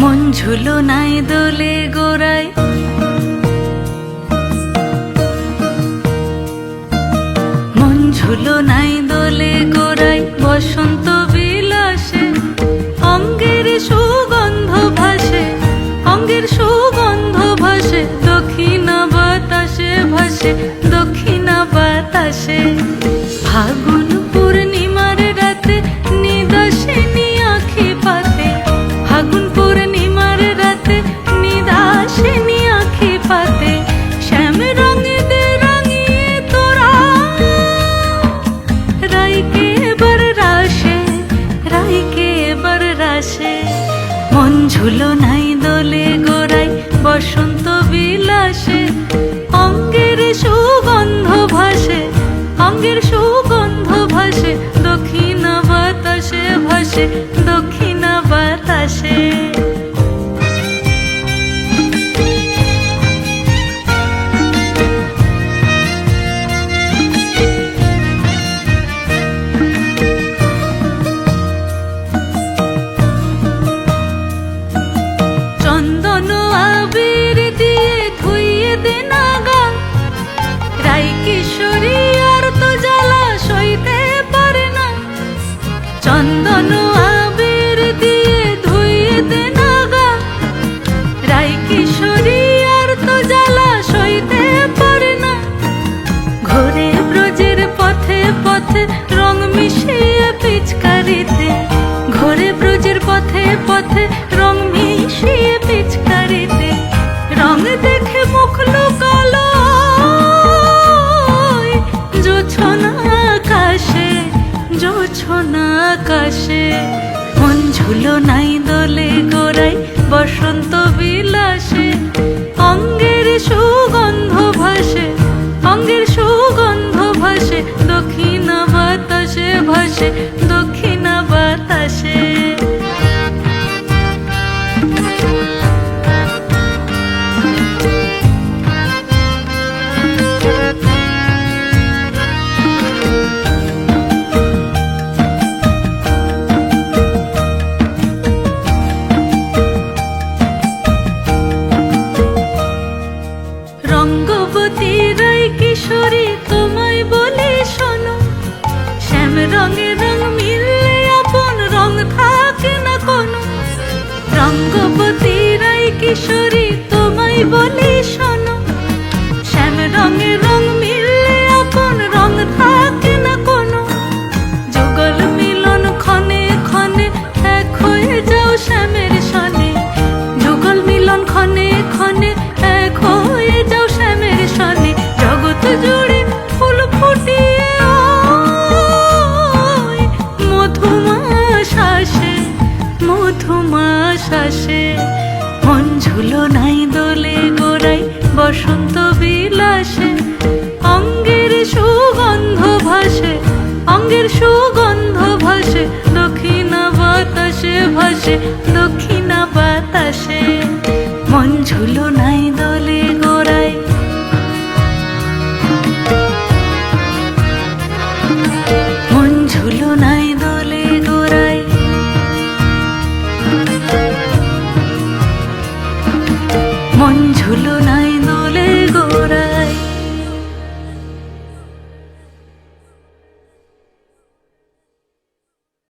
মন ঝুলো নাই দোলে গোড়ায়, মন ঝুলো নাই দোলে গোড়ায়, বসন্ত বিলাসে অঙ্গের সুগন্ধ ভাসে, অঙ্গের সুগন্ধ ভাসে, দক্ষিণা বাতাসে ভাসে, দক্ষিণা বাতাসে। ফাগুন পূর্ণিমার রাতে নিদাসিনী আঁখি পাতে, ফাগুন পূর্ণিমার রাতে নিদাসিনী আঁখি পাতে, শ্যাম রঙে দে রাঙিয়ে তোরা রাইকে এবার রাশে, রাইকে এবার রাশে। মন ঝুলো নাই দোলে গোড়ায়, বসন্ত বিলাসে অঙ্গের সুগন্ধ ভাসে, অঙ্গের সুগন্ধ ভাসে, দক্ষিণা বাতাসে ভাসে, দক্ষিণা বাতাসে। চন্দন আবির দিয়ে ধুইয়ে দে না গা, রাই কিশোরী আর তো জ্বালা সইতে পারে না। চন্দন আবির দিয়ে ধুইয়ে দে না গা, রাই কিশোরী আর তো জ্বালা সইতে পারে না। ঘোরে ব্রজের পথে পথে রং মিশিয়ে পিচকারিতে, ঘোরে ব্রজের পথে পথে রং মিশিয়ে পিচকারিতে, রং দেখে মুখ লুকালো জোছনা আকাশে, জোছনা আকাশে। মন ঝুলো নাই দোলে গোড়ায়, বসন্ত বিলাসে অঙ্গের সুগন্ধ ভাসে, অঙ্গের সুগন্ধ ভাসে, দক্ষিণা বাতাসে ভাসে, দক্ষিণা বাতাসে। রঙ্গবতী রাই কিশোরী তোমায় বলি শোনো, শ্যাম রঙে রং মিললে আপন রং থাকে না কোনো। রঙ্গবতী রাই কিশোরী তোমায় বলি শোনো, শ্যাম রঙে রং মিললে আপন রং থাকে না কোনো। যুগল মিলন ক্ষণে ক্ষণে এক হয়ে যাও শ্যামের সনে, যুগল মিলন ক্ষণে ক্ষণে এক হয়ে যাও শ্যামের সনে। জগৎ জুড়ে ফুল ফুটিয়ে মধুমাস আসে, মধুমাস আসে। মন ঝুলো নাই দোলে গোড়ায়, বসন্ত বিলাসে অঙ্গের সুগন্ধ ভাসে, অঙ্গের সুগন্ধ ভাসে, দক্ষিণা বাতাসে ভাসে, দক্ষিণা বাতাসে। মন ঝুলো নাই দোলে গোড়ায়, মন ঝুলো নাই দোলে গোড়ায়, মন ঝুলো নাই।